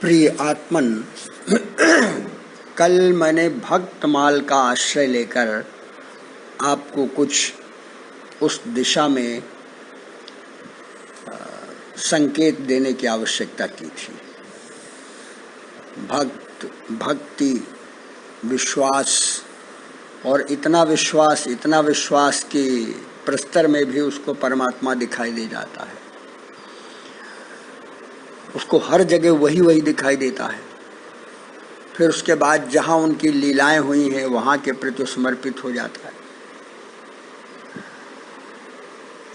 प्रिय आत्मन, कल मैंने भक्तमाल का आश्रय लेकर आपको कुछ उस दिशा में संकेत देने की आवश्यकता की थी। भक्ति, विश्वास और इतना विश्वास कि प्रस्तर में भी उसको परमात्मा दिखाई दे जाता है। उसको हर जगह वही दिखाई देता है। फिर उसके बाद जहाँ उनकी लीलाएं हुई हैं वहाँ के प्रति समर्पित हो जाता है।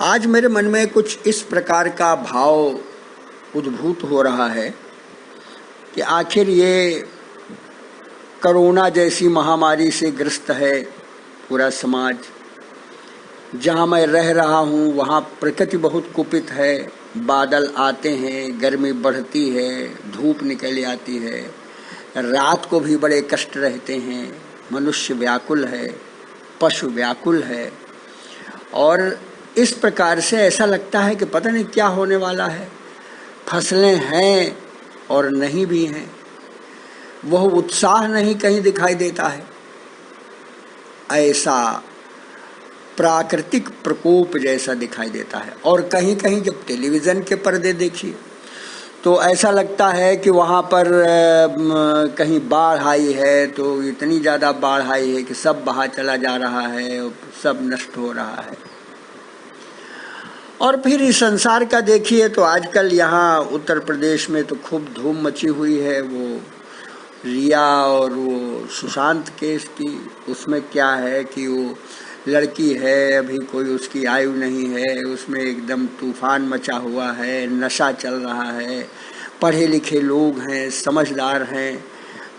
आज मेरे मन में कुछ इस प्रकार का भाव उद्भूत हो रहा है कि आखिर ये कोरोना जैसी महामारी से ग्रस्त है पूरा समाज। जहाँ मैं रह रहा हूँ वहाँ प्रकृति बहुत कुपित है। बादल आते हैं, गर्मी बढ़ती है, धूप निकल आती है, रात को भी बड़े कष्ट रहते हैं। मनुष्य व्याकुल है, पशु व्याकुल है और इस प्रकार से ऐसा लगता है कि पता नहीं क्या होने वाला है। फसलें हैं और नहीं भी हैं, वह उत्साह नहीं कहीं दिखाई देता है। ऐसा प्राकृतिक प्रकोप जैसा दिखाई देता है। और कहीं कहीं जब टेलीविज़न के पर्दे देखिए तो ऐसा लगता है कि वहाँ पर कहीं बाढ़ आई है, तो इतनी ज़्यादा बाढ़ आई है कि सब बहा चला जा रहा है, सब नष्ट हो रहा है। और फिर इस संसार का देखिए तो आजकल यहाँ उत्तर प्रदेश में तो खूब धूम मची हुई है। वो रिया और वो सुशांत केस की, उसमें क्या है कि वो लड़की है, अभी कोई उसकी आयु नहीं है, उसमें एकदम तूफान मचा हुआ है, नशा चल रहा है, पढ़े लिखे लोग हैं, समझदार हैं।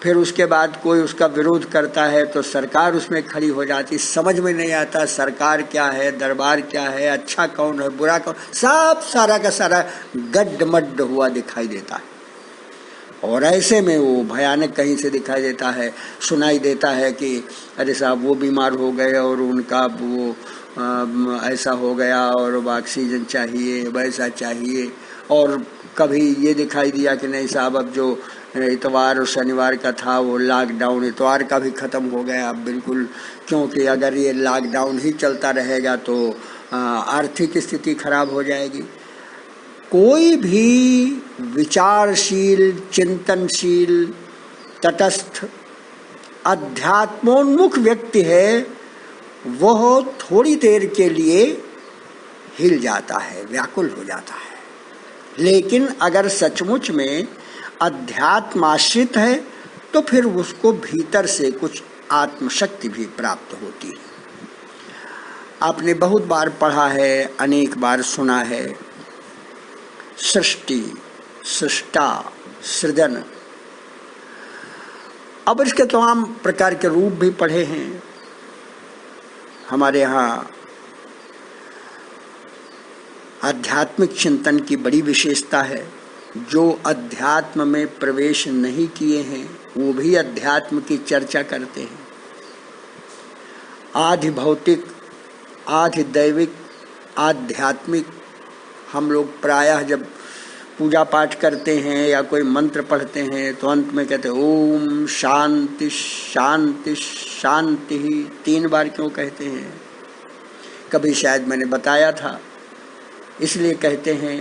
फिर उसके बाद कोई उसका विरोध करता है तो सरकार उसमें खड़ी हो जाती। समझ में नहीं आता सरकार क्या है, दरबार क्या है, अच्छा कौन है, बुरा कौन, सब सारा का सारा गड्ढमड्ढ हुआ दिखाई देता है। और ऐसे में वो भयानक कहीं से दिखाई देता है, सुनाई देता है कि अरे साहब वो बीमार हो गए और उनका वो ऐसा हो गया और ऑक्सीजन चाहिए, वैसा चाहिए। और कभी ये दिखाई दिया कि नहीं साहब अब जो इतवार और शनिवार का था वो लॉकडाउन इतवार का भी ख़त्म हो गया अब बिल्कुल, क्योंकि अगर ये लॉकडाउन ही चलता रहेगा तो आर्थिक स्थिति खराब हो जाएगी। कोई भी विचारशील, चिंतनशील, तटस्थ, अध्यात्मोन्मुख व्यक्ति है, वह थोड़ी देर के लिए हिल जाता है, व्याकुल हो जाता है। लेकिन अगर सचमुच में अध्यात्म आश्रित है तो फिर उसको भीतर से कुछ आत्मशक्ति भी प्राप्त होती है। आपने बहुत बार पढ़ा है, अनेक बार सुना है, सृष्टि, सृष्टा, सृजन। अब इसके तमाम प्रकार के रूप भी पढ़े हैं। हमारे यहाँ आध्यात्मिक चिंतन की बड़ी विशेषता है। जो अध्यात्म में प्रवेश नहीं किए हैं वो भी अध्यात्म की चर्चा करते हैं। आधि भौतिक, आधि दैविक, आध्यात्मिक। हम लोग प्रायः जब पूजा पाठ करते हैं या कोई मंत्र पढ़ते हैं तो अंत में कहते हैं ओम शांति शांति शांति। 3 बार क्यों कहते हैं? कभी शायद मैंने बताया था। इसलिए कहते हैं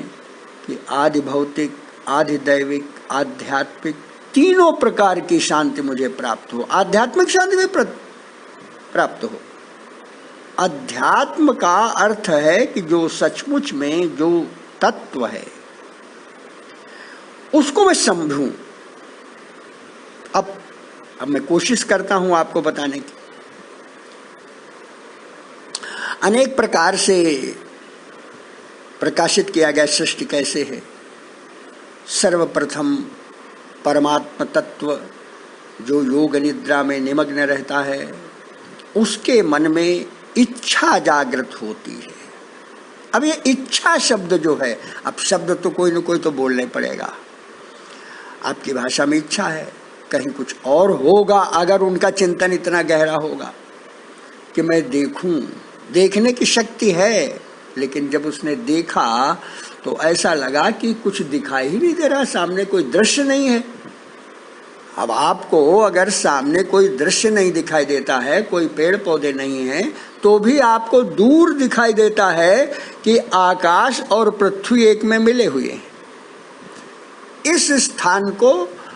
कि आधि भौतिक, आधि दैविक, आध्यात्मिक, तीनों प्रकार की शांति मुझे प्राप्त हो। आध्यात्मिक शांति में प्राप्त हो। अध्यात्म का अर्थ है कि जो सचमुच में जो तत्व है उसको मैं समझूं। अब मैं कोशिश करता हूं आपको बताने की। अनेक प्रकार से प्रकाशित किया गया सृष्टि कैसे है। सर्वप्रथम परमात्म तत्व जो योग निद्रा में निमग्न रहता है, उसके मन में इच्छा जागृत होती है। अब ये इच्छा शब्द जो है, अब शब्द तो कोई न कोई तो बोलना पड़ेगा। आपकी भाषा में इच्छा है, कहीं कुछ और होगा। अगर उनका चिंतन इतना गहरा होगा कि मैं देखूं, देखने की शक्ति है, लेकिन जब उसने देखा तो ऐसा लगा कि कुछ दिखाई ही नहीं दे रहा, सामने कोई दृश्य नहीं है। अब आपको अगर सामने कोई दृश्य नहीं दिखाई देता है, कोई पेड़ पौधे नहीं है, तो भी आपको दूर दिखाई देता है कि आकाश और पृथ्वी एक में मिले हुए हैं। इस स्थान को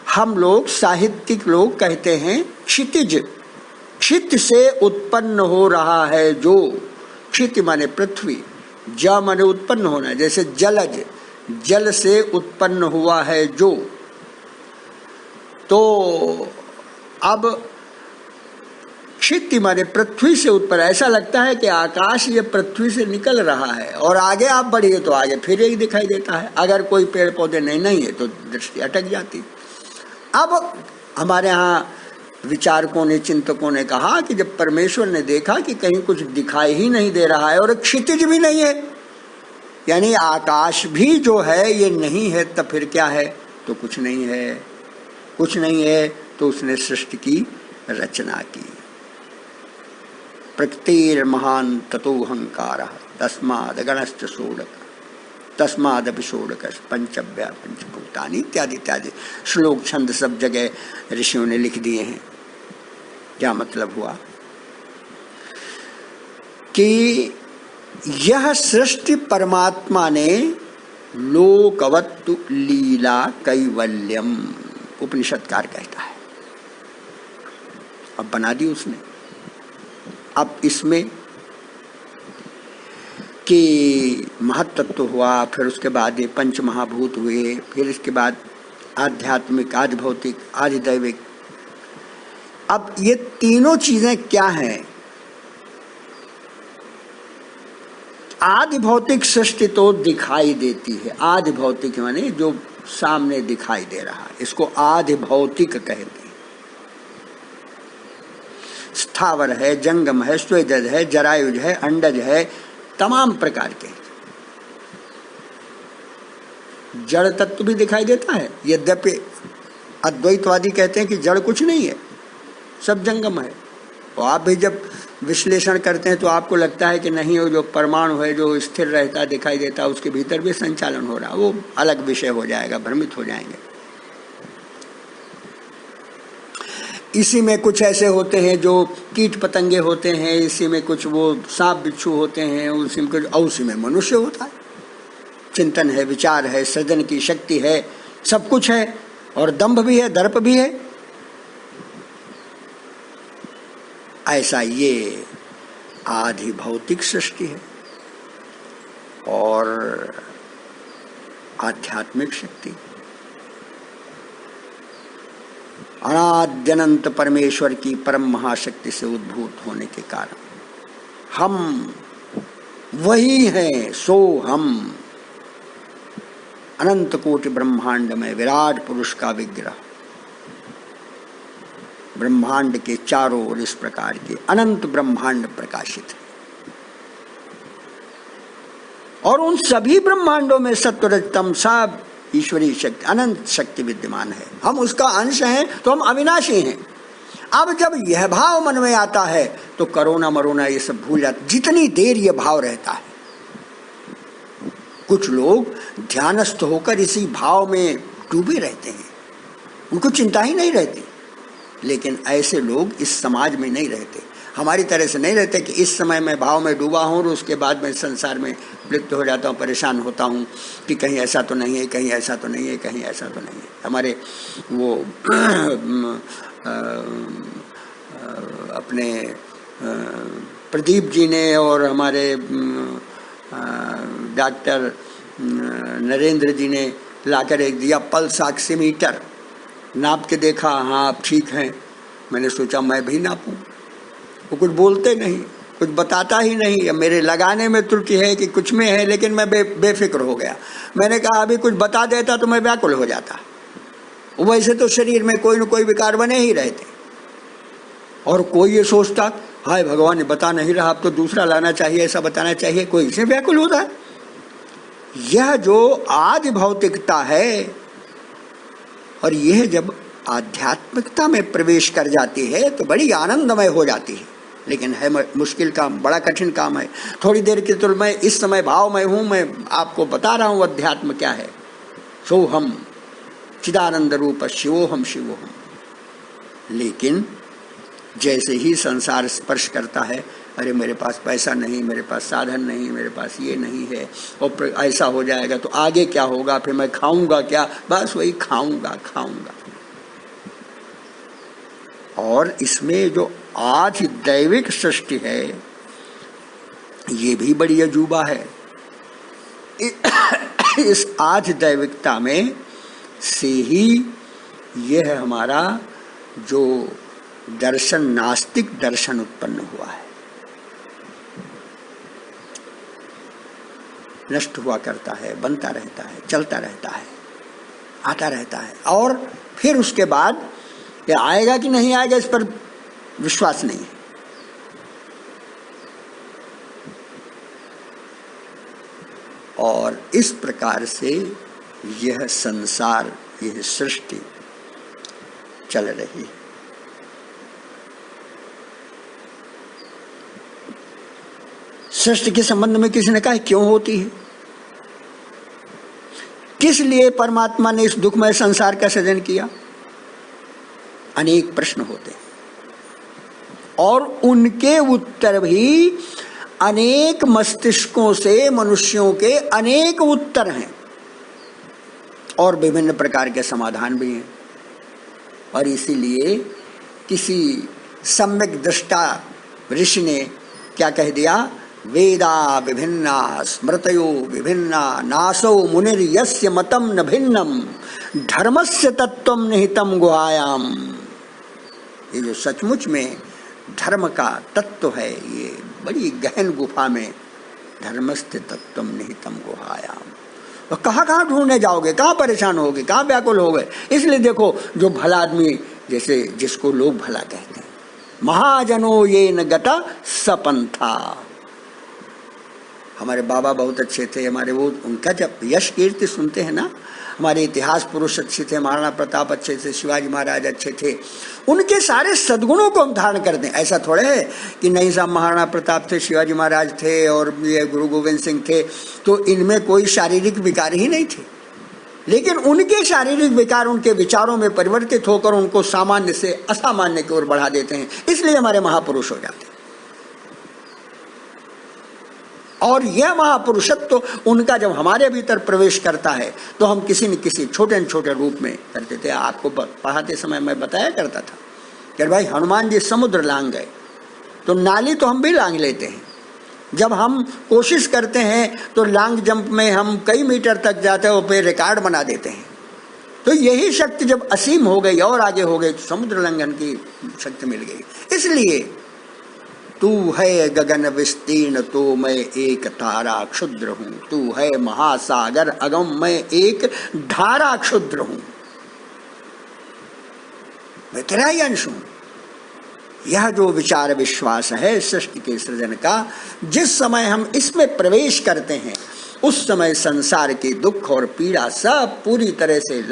हम लोग साहित्यिक लोग कहते हैं क्षितिज। क्षित से उत्पन्न हो रहा है जो, क्षिति माने पृथ्वी, ज माने उत्पन्न होना, जैसे जलज, जल से उत्पन्न हुआ है जो। तो अब क्षिति माने पृथ्वी से उत्पन्न, ऐसा लगता है कि आकाश ये पृथ्वी से निकल रहा है और आगे आप बढ़िए तो आगे फिर एक दिखाई देता है। अगर कोई पेड़ पौधे नहीं है तो दृष्टि अटक जाती। अब हमारे यहाँ विचारकों ने, चिंतकों ने कहा कि जब परमेश्वर ने देखा कि कहीं कुछ दिखाई ही नहीं दे रहा है और क्षितिज भी नहीं है, यानी आकाश भी जो है ये नहीं है, तब फिर क्या है? तो कुछ नहीं है। कुछ नहीं है तो उसने सृष्टि की रचना की। प्रकृतिर महान ततोहंकार तस्माद गणश्च षोडक तस्मादपि षोडक पंचभ्य पंचभूतानि इत्यादि इत्यादि श्लोक छंद सब जगह ऋषियों ने लिख दिए हैं। क्या मतलब हुआ कि यह सृष्टि परमात्मा ने लोकवत्तु लीला कैवल्यम, उपनिषदकार कहता है। अब बना दी उसने। अब इसमें कि महत्तत्व हुआ, फिर उसके बाद ये पंच महाभूत हुए, फिर इसके बाद आध्यात्मिक, आदि भौतिक, आदि दैविक। अब ये तीनों चीजें क्या हैं? आदि भौतिक सृष्टि तो दिखाई देती है। आदि भौतिक माने जो सामने दिखाई दे रहा है, इसको आदि भौतिक कहते हैं। स्थावर है, जंगम है, स्वेदज है, जरायुज है, अंडज है, तमाम प्रकार के। जड़ तत्व भी दिखाई देता है, यद्यपि अद्वैतवादी कहते हैं कि जड़ कुछ नहीं है, सब जंगम है। और आप भी जब विश्लेषण करते हैं तो आपको लगता है कि नहीं, वो जो परमाणु है जो स्थिर रहता दिखाई देता, उसके भीतर भी संचालन हो रहा, वो अलग विषय हो जाएगा, भ्रमित हो जाएंगे। इसी में कुछ ऐसे होते हैं जो कीट पतंगे होते हैं, इसी में कुछ वो सांप बिच्छू होते हैं, उसी में कुछ, और उसी में मनुष्य होता है। चिंतन है, विचार है, सृजन की शक्ति है, सब कुछ है, और दंभ भी है, दर्प भी है। ऐसा ये आदि भौतिक सृष्टि है और आध्यात्मिक शक्ति। अनाद्यनंत परमेश्वर की परम महाशक्ति से उद्भूत होने के कारण हम वही हैं, सो हम अनंत कोटि ब्रह्मांड में विराट पुरुष का विग्रह। ब्रह्मांड के चारों ओर इस प्रकार के अनंत ब्रह्मांड प्रकाशित है और उन सभी ब्रह्मांडों में सत्वरजतम सब ईश्वरीय शक्ति, अनंत शक्ति विद्यमान है। हम उसका अंश हैं तो हम अविनाशी हैं। अब जब यह भाव मन में आता है तो करोना मरोना ये सब भूल जाते, जितनी देर ये भाव रहता है। कुछ लोग ध्यानस्थ होकर इसी भाव में डूबे रहते हैं, उनको चिंता ही नहीं रहती। लेकिन ऐसे लोग इस समाज में नहीं रहते, हमारी तरह से नहीं रहते कि इस समय मैं भाव में डूबा हूँ और उसके बाद मैं संसार में लिप्त हो जाता हूँ, परेशान होता हूँ कि कहीं ऐसा तो नहीं है, कहीं ऐसा तो नहीं है, कहीं ऐसा तो नहीं है। हमारे वो अपने प्रदीप जी ने और हमारे डॉक्टर नरेंद्र जी ने लाकर एक दिया पल्स ऑक्सीमीटर, नाप के देखा, हाँ आप ठीक हैं। मैंने सोचा मैं भी नापूं। वो कुछ बोलते नहीं, कुछ बताता ही नहीं, या मेरे लगाने में त्रुटि है कि कुछ में है, लेकिन मैं बेफिक्र हो गया। मैंने कहा अभी कुछ बता देता तो मैं व्याकुल हो जाता। वैसे तो शरीर में कोई न कोई विकार बने ही रहते, और कोई ये सोचता हाय भगवान ने बता नहीं रहा, अब तो दूसरा लाना चाहिए, ऐसा बताना चाहिए, कोई इसे व्याकुल होता है। यह जो आदि भौतिकता है और यह जब आध्यात्मिकता में प्रवेश कर जाती है तो बड़ी आनंदमय हो जाती है। लेकिन है मुश्किल काम, बड़ा कठिन काम है। थोड़ी देर के तो मैं इस समय भाव में हूँ, मैं आपको बता रहा हूँ अध्यात्म क्या है। सोहम चिदानंद रूप शिवोहम शिवोहम। लेकिन जैसे ही संसार स्पर्श करता है, अरे मेरे पास पैसा नहीं, मेरे पास साधन नहीं, मेरे पास ये नहीं है, और ऐसा हो जाएगा तो आगे क्या होगा, फिर मैं खाऊंगा क्या, बस वही खाऊंगा खाऊंगा। और इसमें जो आज दैविक सृष्टि है ये भी बड़ी अजूबा है। इस आज दैविकता में से ही यह हमारा जो दर्शन, नास्तिक दर्शन उत्पन्न हुआ है, नष्ट हुआ करता है, बनता रहता है, चलता रहता है, आता रहता है, और फिर उसके बाद ये आएगा कि नहीं आएगा इस पर विश्वास नहीं है। और इस प्रकार से यह संसार, यह सृष्टि चल रही है। सृष्टि के संबंध में किसी ने कहा क्यों होती है, किस लिए परमात्मा ने इस दुखमय संसार का सृजन किया, अनेक प्रश्न होते हैं और उनके उत्तर भी अनेक मस्तिष्कों से मनुष्यों के अनेक उत्तर हैं और विभिन्न प्रकार के समाधान भी हैं। और इसीलिए किसी सम्यक दृष्टा ऋषि ने क्या कह दिया, वेदा विभिन्ना स्मृतयो विभिन्ना नासो मुनिर यस्य मतम न भिन्नम धर्मस्य तत्वम निहितम गुहायाम। ये जो सचमुच में धर्म का तत्व है, ये बड़ी गहन गुफा में, धर्मस्य तत्वम निहितम गुहायाम। तो कहाँ ढूंढने जाओगे, कहाँ परेशान होगे, कहाँ व्याकुल हो गए। इसलिए देखो जो भला आदमी, जैसे जिसको लोग भला कहते हैं, महाजनो ये न गता सपंथा। हमारे बाबा बहुत अच्छे थे, हमारे वो उनका जब यश कीर्ति सुनते हैं ना, हमारे इतिहास पुरुष अच्छे थे, महाराणा प्रताप अच्छे थे, शिवाजी महाराज अच्छे थे, उनके सारे सद्गुणों को हम धारण करते हैं। ऐसा थोड़े है कि नहीं साहब महाराणा प्रताप थे, शिवाजी महाराज थे और ये गुरु गोविंद सिंह थे तो इनमें कोई शारीरिक विकार ही नहीं थे, लेकिन उनके शारीरिक विकार उनके विचारों में परिवर्तित होकर उनको सामान्य से असामान्य की ओर बढ़ा देते हैं, इसलिए हमारे महापुरुष हो जाते हैं। और यह महापुरुषत्व उनका जब हमारे भीतर प्रवेश करता है तो हम किसी न किसी छोटे न छोटे रूप में करते थे। आपको पढ़ाते समय मैं बताया करता था कि भाई हनुमान जी समुद्र लांग गए तो नाली तो हम भी लांग लेते हैं। जब हम कोशिश करते हैं तो लॉन्ग जंप में हम कई मीटर तक जाते हैं, फिर रिकॉर्ड बना देते हैं। तो यही शक्ति जब असीम हो गई और आगे हो गई तो समुद्र लंघन की शक्ति मिल गई। इसलिए तू है गगन विस्तीर्ण तो मैं एक तारा क्षुद्र हूं, तू है महासागर अगम मैं एक धारा क्षुद्र हूं, मैं तेरा ही अंश हूं। यह जो विचार विश्वास है सृष्टि के सृजन का, जिस समय हम इसमें प्रवेश करते हैं उस समय संसार के दुख और पीड़ा सब पूरी तरह से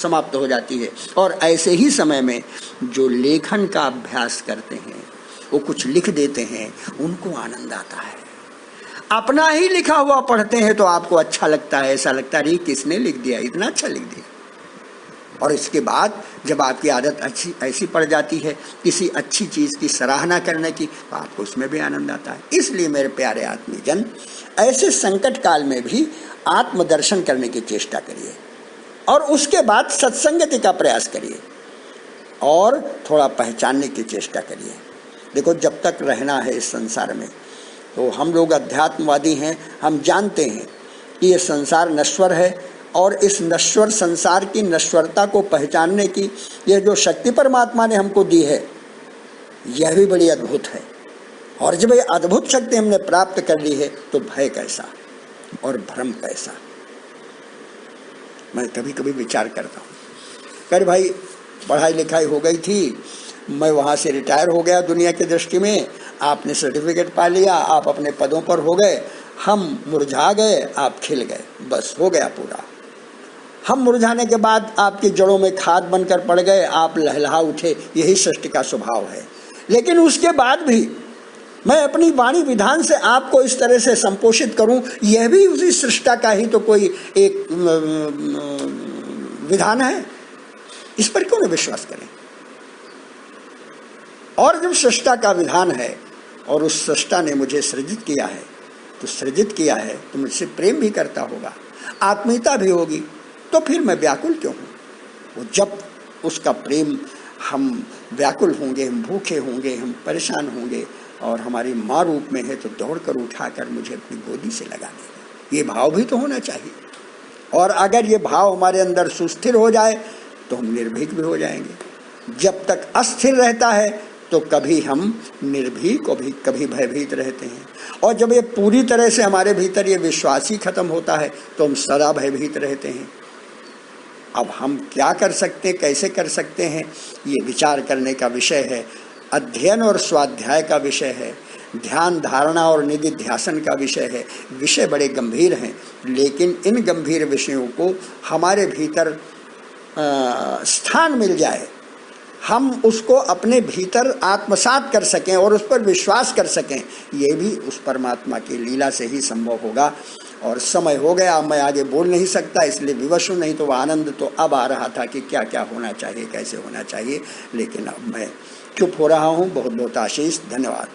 समाप्त हो जाती है। और ऐसे ही समय में जो लेखन का अभ्यास करते हैं, वो कुछ लिख देते हैं, उनको आनंद आता है। अपना ही लिखा हुआ पढ़ते हैं तो आपको अच्छा लगता है, ऐसा लगता है किसने लिख दिया, इतना अच्छा लिख दिया। और इसके बाद जब आपकी आदत अच्छी ऐसी पड़ जाती है किसी अच्छी चीज की सराहना करने की, तो आपको उसमें भी आनंद आता है। इसलिए मेरे प्यारे आत्मीजन, ऐसे संकट काल में भी आत्मदर्शन करने की चेष्टा करिए और उसके बाद सत्संगति का प्रयास करिए और थोड़ा पहचानने की चेष्टा करिए। देखो, जब तक रहना है इस संसार में तो हम लोग अध्यात्मवादी हैं, हम जानते हैं कि ये संसार नश्वर है और इस नश्वर संसार की नश्वरता को पहचानने की यह जो शक्ति परमात्मा ने हमको दी है, यह भी बड़ी अद्भुत है। और जब ये अद्भुत शक्ति हमने प्राप्त कर ली है तो भय कैसा और भ्रम कैसा। मैं कभी कभी विचार करता हूँ, अरे भाई पढ़ाई लिखाई हो गई थी, मैं वहाँ से रिटायर हो गया दुनिया की दृष्टि में, आपने सर्टिफिकेट पा लिया, आप अपने पदों पर हो गए, हम मुरझा गए, आप खिल गए, बस हो गया पूरा। हम मुरझाने के बाद आपकी जड़ों में खाद बनकर पड़ गए, आप लहलहा उठे, यही सृष्टि का स्वभाव है। लेकिन उसके बाद भी मैं अपनी वाणी विधान से आपको इस तरह से संपोषित करूं, यह भी उसी सृष्टा का ही तो कोई एक विधान है। इस पर क्यों न विश्वास करें? और जब सृष्टा का विधान है और उस सृष्टा ने मुझे सृजित किया है, तो सृजित किया है तो मुझसे प्रेम भी करता होगा, आत्मीयता भी होगी, तो फिर मैं व्याकुल क्यों हूँ? वो जब उसका प्रेम, हम व्याकुल होंगे, हम भूखे होंगे, हम परेशान होंगे और हमारी माँ रूप में है तो दौड़कर उठाकर मुझे अपनी गोदी से लगा देगा। ये भाव भी तो होना चाहिए। और अगर ये भाव हमारे अंदर सुस्थिर हो जाए तो हम निर्भीक भी हो जाएंगे। जब तक अस्थिर रहता है तो कभी हम निर्भीक और कभी भयभीत रहते हैं, और जब ये पूरी तरह से हमारे भीतर ये विश्वास ही खत्म होता है तो हम सदा भयभीत रहते हैं। अब हम क्या कर सकते हैं, कैसे कर सकते हैं, ये विचार करने का विषय है, अध्ययन और स्वाध्याय का विषय है, ध्यान धारणा और निधि ध्यासन का विषय है। विषय बड़े गंभीर हैं, लेकिन इन गंभीर विषयों को हमारे भीतर स्थान मिल जाए, हम उसको अपने भीतर आत्मसात कर सकें और उस पर विश्वास कर सकें, ये भी उस परमात्मा की लीला से ही संभव होगा। और समय हो गया, मैं आगे बोल नहीं सकता, इसलिए विवश हूँ, नहीं तो वह आनंद तो अब आ रहा था कि क्या क्या होना चाहिए, कैसे होना चाहिए, लेकिन अब मैं चुप हो रहा हूँ। बहुत बहुत आशीष, धन्यवाद।